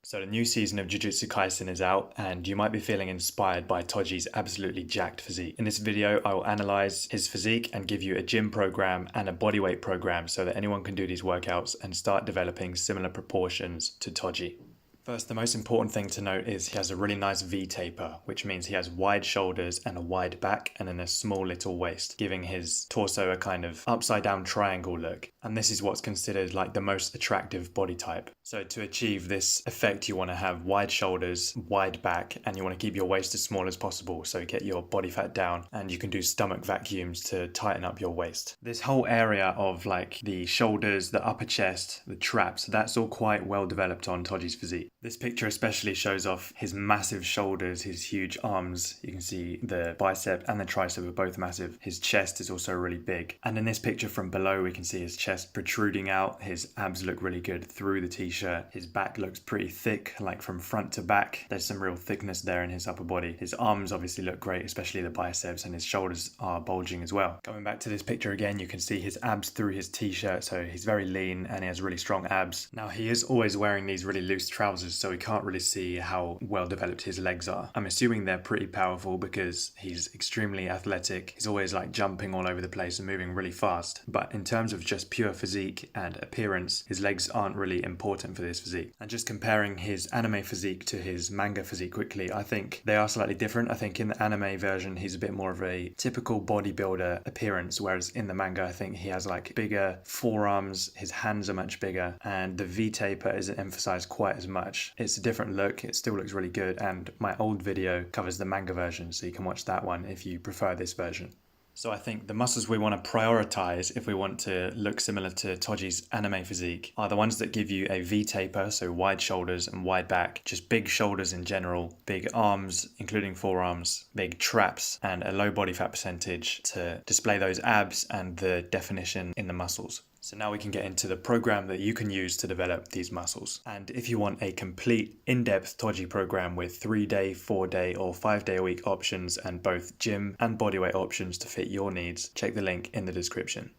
So the new season of Jujutsu Kaisen is out, and you might be feeling inspired by Toji's absolutely jacked physique. In this video, I will analyze his physique and give you a gym program and a bodyweight program so that anyone can do these workouts and start developing similar proportions to Toji. First, the most important thing to note is he has a really nice V taper, which means he has wide shoulders and a wide back and then a small little waist, giving his torso a kind of upside down triangle look. And this is what's considered like the most attractive body type. So to achieve this effect, you want to have wide shoulders, wide back, and you want to keep your waist as small as possible. So get your body fat down, and you can do stomach vacuums to tighten up your waist. This whole area of like the shoulders, the upper chest, the traps, that's all quite well developed on Toji's physique. This picture especially shows off his massive shoulders, his huge arms. You can see the bicep and the tricep are both massive. His chest is also really big. And in this picture from below, we can see his chest protruding out. His abs look really good through the t-shirt. His back looks pretty thick, like from front to back. There's some real thickness there in his upper body. His arms obviously look great, especially the biceps, and his shoulders are bulging as well. Going back to this picture again, you can see his abs through his t-shirt. So he's very lean and he has really strong abs. Now he is always wearing these really loose trousers, so we can't really see how well developed his legs are. I'm assuming they're pretty powerful because he's extremely athletic. He's always like jumping all over the place and moving really fast. But in terms of just pure physique and appearance, his legs aren't really important for this physique. And just comparing his anime physique to his manga physique quickly, I think they are slightly different. I think in the anime version, he's a bit more of a typical bodybuilder appearance, whereas in the manga, I think he has like bigger forearms, his hands are much bigger, and the V taper isn't emphasized quite as much. It's a different look, it still looks really good, and my old video covers the manga version, so you can watch that one if you prefer this version. So I think the muscles we want to prioritize if we want to look similar to Toji's anime physique are the ones that give you a V taper, so wide shoulders and wide back, just big shoulders in general, big arms, including forearms, big traps, and a low body fat percentage to display those abs and the definition in the muscles. So now we can get into the program that you can use to develop these muscles. And if you want a complete in-depth Toji program with 3-day, 4-day or 5-day a week options and both gym and bodyweight options to fit your needs, check the link in the description.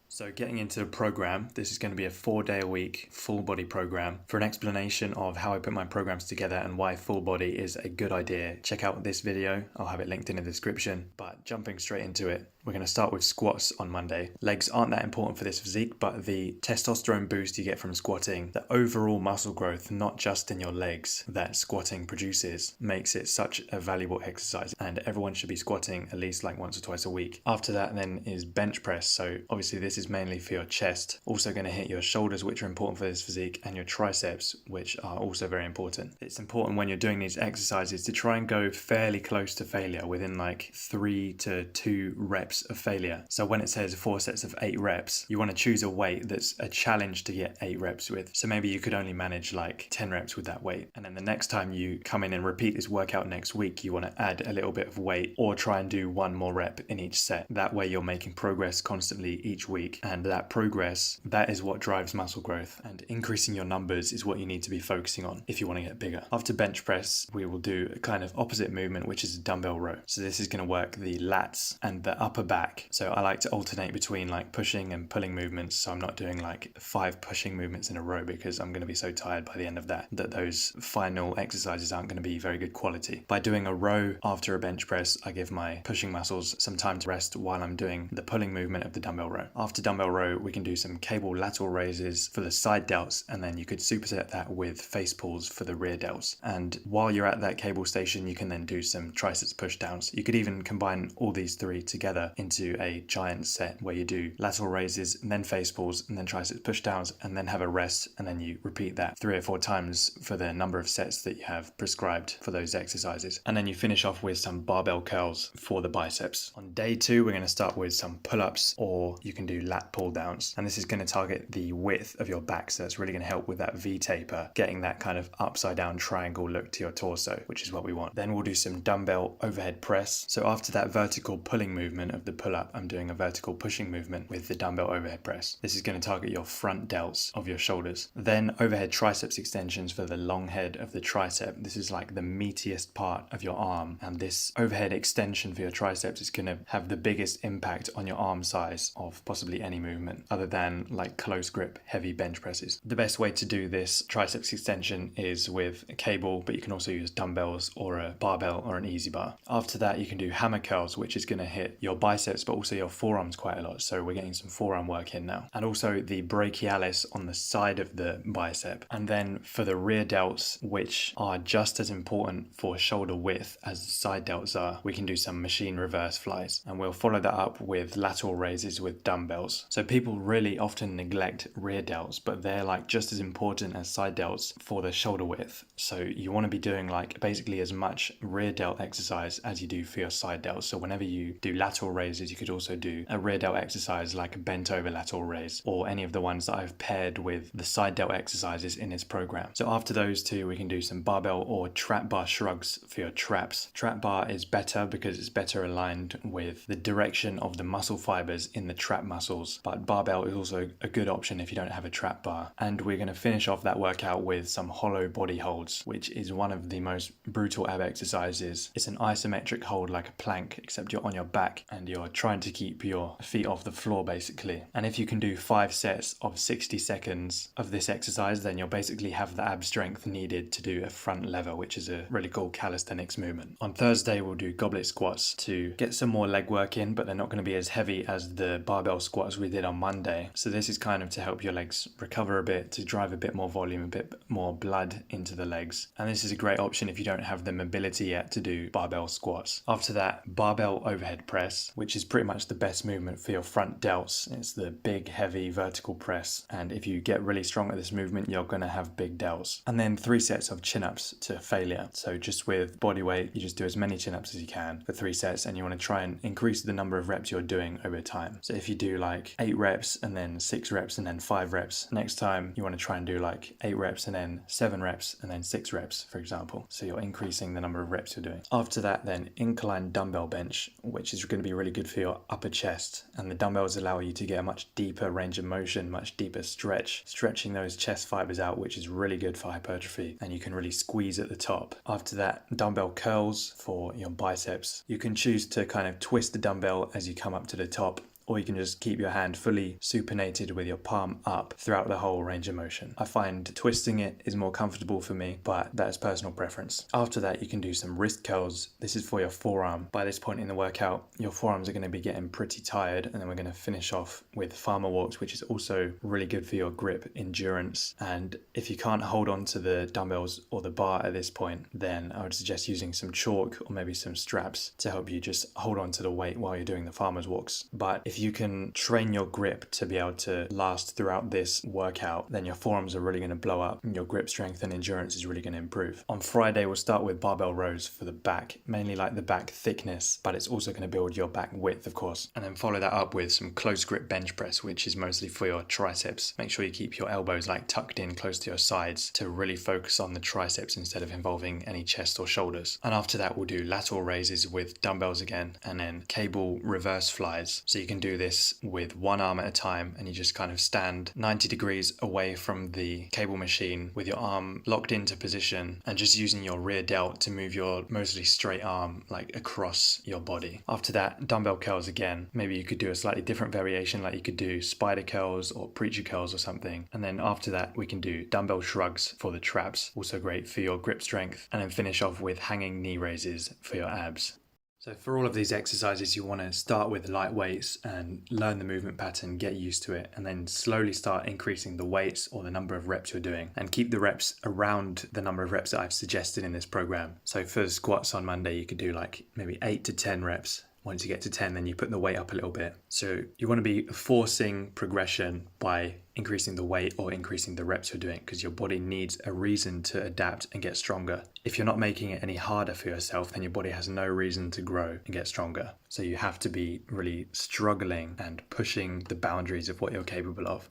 So getting into the program, this is going to be a 4-day a week full body program. For an explanation of how I put my programs together and why full body is a good idea, check out this video. I'll have it linked in the description. But jumping straight into it, we're going to start with squats on Monday. Legs aren't that important for this physique, but the testosterone boost you get from squatting, the overall muscle growth, not just in your legs, that squatting produces, makes it such a valuable exercise. And everyone should be squatting at least like once or twice a week. After that then is bench press. So obviously this is mainly for your chest. Also going to hit your shoulders, which are important for this physique, and your triceps, which are also very important. It's important when you're doing these exercises to try and go fairly close to failure, within like 3 to 2 reps of failure. So when it says 4 sets of 8 reps, you want to choose a weight that's a challenge to get 8 reps with. So maybe you could only manage like 10 reps with that weight. And then the next time you come in and repeat this workout next week, you want to add a little bit of weight or try and do 1 more rep in each set. That way you're making progress constantly each week. And that progress, that is what drives muscle growth. And increasing your numbers is what you need to be focusing on if you want to get bigger. After bench press, we will do a kind of opposite movement, which is a dumbbell row. So this is going to work the lats and the upper back. So I like to alternate between like pushing and pulling movements. So I'm not doing like 5 pushing movements in a row because I'm going to be so tired by the end of that those final exercises aren't going to be very good quality. By doing a row after a bench press, I give my pushing muscles some time to rest while I'm doing the pulling movement of the dumbbell row. After dumbbell row, we can do some cable lateral raises for the side delts, and then you could superset that with face pulls for the rear delts. And while you're at that cable station, you can then do some triceps push downs. You could even combine all these 3 together into a giant set where you do lateral raises and then face pulls and then triceps push downs and then have a rest, and then you repeat that 3 or 4 times for the number of sets that you have prescribed for those exercises. And then you finish off with some barbell curls for the biceps. On day 2, we're going to start with some pull-ups, or you can do lat pull downs, and this is going to target the width of your back, so it's really going to help with that V taper, getting that kind of upside down triangle look to your torso, which is what we want. Then we'll do some dumbbell overhead press. So after that vertical pulling movement of the pull-up, I'm doing a vertical pushing movement with the dumbbell overhead press. This is going to target your front delts of your shoulders. Then overhead triceps extensions for the long head of the tricep. This is like the meatiest part of your arm, and this overhead extension for your triceps is going to have the biggest impact on your arm size of possibly any movement other than like close grip heavy bench presses. The best way to do this triceps extension is with a cable, but you can also use dumbbells or a barbell or an easy bar. After that, you can do hammer curls, which is going to hit your biceps but also your forearms quite a lot, so we're getting some forearm work in now, and also the brachialis on the side of the bicep. And then for the rear delts, which are just as important for shoulder width as the side delts are, we can do some machine reverse flies, and we'll follow that up with lateral raises with dumbbells. So people really often neglect rear delts, but they're like just as important as side delts for the shoulder width. So you want to be doing like basically as much rear delt exercise as you do for your side delts. So whenever you do lateral raises, you could also do a rear delt exercise like a bent over lateral raise, or any of the ones that I've paired with the side delt exercises in this program. So after those two, we can do some barbell or trap bar shrugs for your traps. Trap bar is better because it's better aligned with the direction of the muscle fibers in the trap muscles, but barbell is also a good option if you don't have a trap bar. And we're going to finish off that workout with some hollow body holds, which is one of the most brutal ab exercises. It's an isometric hold like a plank, except you're on your back and you're trying to keep your feet off the floor basically. And if you can do 5 sets of 60 seconds of this exercise, then you'll basically have the ab strength needed to do a front lever, which is a really cool calisthenics movement. On Thursday, we'll do goblet squats to get some more leg work in, but they're not going to be as heavy as the barbell squats we did on Monday. So this is kind of to help your legs recover a bit, to drive a bit more volume, a bit more blood into the legs. And this is a great option if you don't have the mobility yet to do barbell squats. After that, barbell overhead press, which is pretty much the best movement for your front delts. It's the big, heavy vertical press. And if you get really strong at this movement, you're going to have big delts. And then 3 sets of chin-ups to failure. So just with body weight, you just do as many chin-ups as you can for 3 sets, and you want to try and increase the number of reps you're doing over time. So if you do like 8 reps and then 6 reps and then 5 reps, next time you want to try and do like 8 reps and then 7 reps and then 6 reps, for example. So you're increasing the number of reps you're doing. After that, then incline dumbbell bench, which is going to be really good for your upper chest. And the dumbbells allow you to get a much deeper range of motion, much deeper stretch, stretching those chest fibers out, which is really good for hypertrophy, and you can really squeeze at the top. After that, dumbbell curls for your biceps. You can choose to kind of twist the dumbbell as you come up to the top, or you can just keep your hand fully supinated with your palm up throughout the whole range of motion. I find twisting it is more comfortable for me, but that is personal preference. After that, you can do some wrist curls. This is for your forearm. By this point in the workout, your forearms are going to be getting pretty tired, and then we're going to finish off with farmer walks, which is also really good for your grip endurance. And if you can't hold on to the dumbbells or the bar at this point, then I would suggest using some chalk or maybe some straps to help you just hold on to the weight while you're doing the farmer's walks. But if you can train your grip to be able to last throughout this workout, then your forearms are really going to blow up and your grip strength and endurance is really going to improve. On Friday, we'll start with barbell rows for the back, mainly like the back thickness, but it's also going to build your back width, of course. And then follow that up with some close grip bench press, which is mostly for your triceps. Make sure you keep your elbows like tucked in close to your sides to really focus on the triceps instead of involving any chest or shoulders. And after that, we'll do lateral raises with dumbbells again, and then cable reverse flies. So you can do this with one arm at a time, and you just kind of stand 90 degrees away from the cable machine with your arm locked into position and just using your rear delt to move your mostly straight arm like across your body. After that, dumbbell curls again. Maybe you could do a slightly different variation, like you could do spider curls or preacher curls or something. And then after that, we can do dumbbell shrugs for the traps, also great for your grip strength. And then finish off with hanging knee raises for your abs. So for all of these exercises, you want to start with light weights and learn the movement pattern, get used to it, and then slowly start increasing the weights or the number of reps you're doing, and keep the reps around the number of reps that I've suggested in this program. So for the squats on Monday, you could do like maybe 8 to 10 reps. Once you get to 10, then you put the weight up a little bit. So you want to be forcing progression by increasing the weight or increasing the reps you're doing, because your body needs a reason to adapt and get stronger. If you're not making it any harder for yourself, then your body has no reason to grow and get stronger. So you have to be really struggling and pushing the boundaries of what you're capable of.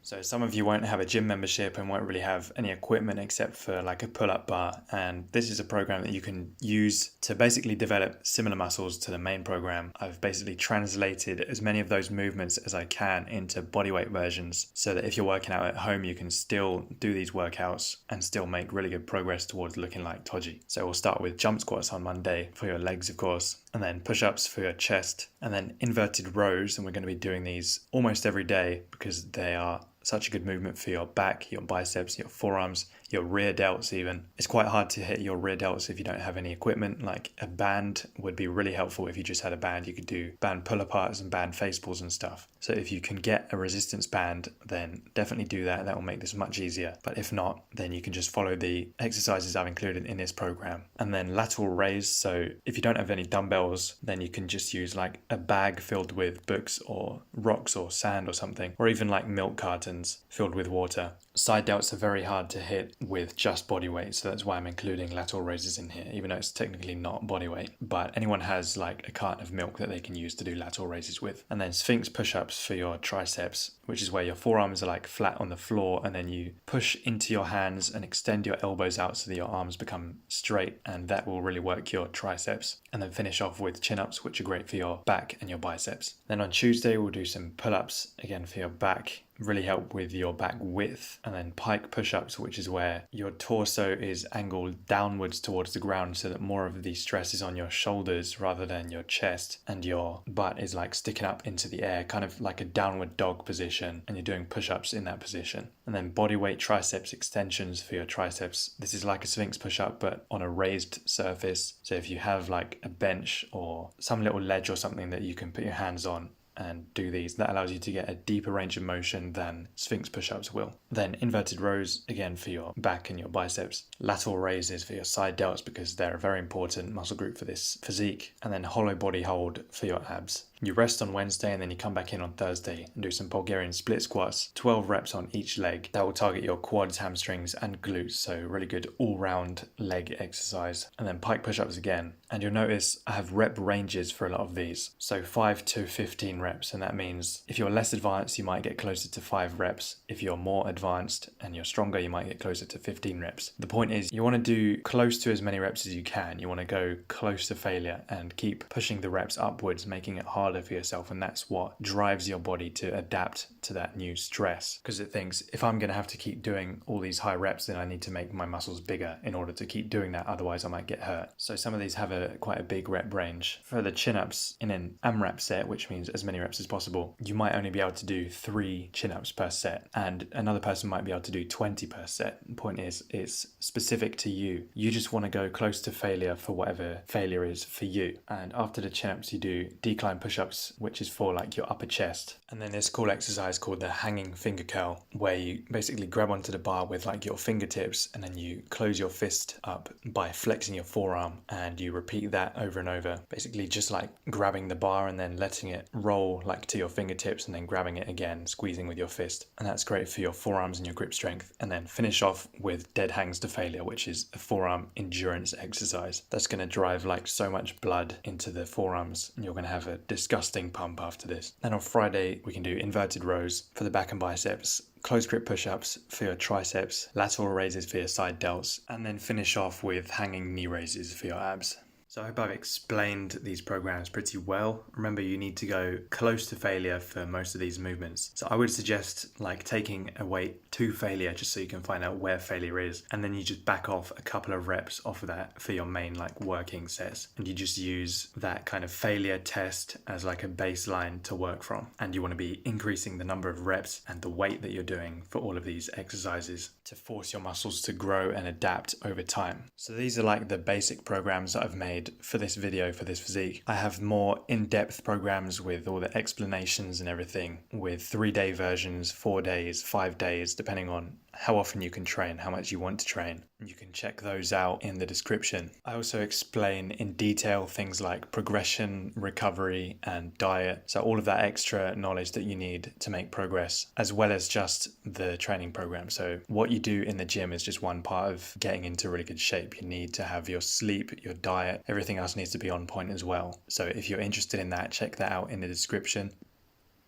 So some of you won't have a gym membership and won't really have any equipment except for like a pull-up bar. And this is a program that you can use to basically develop similar muscles to the main program. I've basically translated as many of those movements as I can into bodyweight versions so that if you're working out at home, you can still do these workouts and still make really good progress towards looking like Toji. So we'll start with jump squats on Monday for your legs, of course, and then push-ups for your chest, and then inverted rows. And we're going to be doing these almost every day because they are such a good movement for your back, your biceps, your forearms, your rear delts even. It's quite hard to hit your rear delts if you don't have any equipment. Like a band would be really helpful if you just had a band. You could do band pull-aparts and band face pulls and stuff. So if you can get a resistance band, then definitely do that. That will make this much easier. But if not, then you can just follow the exercises I've included in this program. And then lateral raise. So if you don't have any dumbbells, then you can just use like a bag filled with books or rocks or sand or something, or even like milk cartons filled with water. Side delts are very hard to hit with just body weight, so that's why I'm including lateral raises in here, even though it's technically not body weight. But anyone has like a carton of milk that they can use to do lateral raises with. And then Sphinx push-ups for your triceps, which is where your forearms are like flat on the floor, and then you push into your hands and extend your elbows out so that your arms become straight, and that will really work your triceps. And then finish off with chin-ups, which are great for your back and your biceps. Then on Tuesday, we'll do some pull-ups again for your back, really help with your back width. And then pike push-ups, which is where your torso is angled downwards towards the ground so that more of the stress is on your shoulders rather than your chest, and your butt is like sticking up into the air, kind of like a downward dog position, and you're doing push-ups in that position. And then bodyweight triceps extensions for your triceps. This is like a Sphinx push-up but on a raised surface. So if you have like a bench or some little ledge or something that you can put your hands on and do these, that allows you to get a deeper range of motion than Sphinx push-ups will. Then inverted rows, again for your back and your biceps. Lateral raises for your side delts because they're a very important muscle group for this physique. And then hollow body hold for your abs. You rest on Wednesday and then you come back in on Thursday and do some Bulgarian split squats, 12 reps on each leg. That will target your quads, hamstrings and glutes, so really good all-round leg exercise. And then pike push-ups again. And you'll notice I have rep ranges for a lot of these. So 5 to 15 reps, and that means if you're less advanced, you might get closer to 5 reps. If you're more advanced and you're stronger, you might get closer to 15 reps. The point is you want to do close to as many reps as you can. You want to go close to failure and keep pushing the reps upwards, making it harder for yourself, and that's what drives your body to adapt to that new stress, because it thinks if I'm going to have to keep doing all these high reps, then I need to make my muscles bigger in order to keep doing that, otherwise I might get hurt. So some of these have quite a big rep range. For the chin-ups in an AMRAP set, which means as many reps as possible, you might only be able to do 3 chin-ups per set, and another person might be able to do 20 per set. The point is it's specific to you. You just want to go close to failure for whatever failure is for you. And after the chin-ups you do decline push-ups, which is for like your upper chest. And then this cool exercise called the hanging finger curl, where you basically grab onto the bar with like your fingertips and then you close your fist up by flexing your forearm, and you repeat that over and over, basically just like grabbing the bar and then letting it roll like to your fingertips and then grabbing it again, squeezing with your fist. And that's great for your forearms and your grip strength. And then finish off with dead hangs to failure, which is a forearm endurance exercise. That's going to drive like so much blood into the forearms and you're going to have a disgusting pump after this. Then on Friday we can do inverted rows for the back and biceps, close grip push-ups for your triceps, lateral raises for your side delts, and then finish off with hanging knee raises for your abs. So I hope I've explained these programs pretty well. Remember, you need to go close to failure for most of these movements. So I would suggest like taking a weight to failure just so you can find out where failure is. And then you just back off a couple of reps off of that for your main like working sets. And you just use that kind of failure test as like a baseline to work from. And you want to be increasing the number of reps and the weight that you're doing for all of these exercises to force your muscles to grow and adapt over time. So these are like the basic programs that I've made for this video, for this physique. I have more in-depth programs with all the explanations and everything, with 3-day versions, 4 days, 5 days, depending on how often you can train, how much you want to train. You can check those out in the description. I also explain in detail things like progression, recovery, and diet. So all of that extra knowledge that you need to make progress, as well as just the training program. So what you do in the gym is just one part of getting into really good shape. You need to have your sleep, your diet, everything else needs to be on point as well. So if you're interested in that, check that out in the description.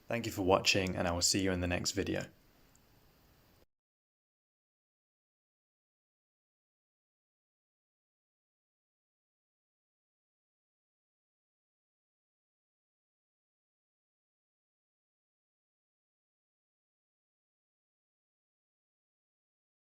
Thank you for watching, and I will see you in the next video.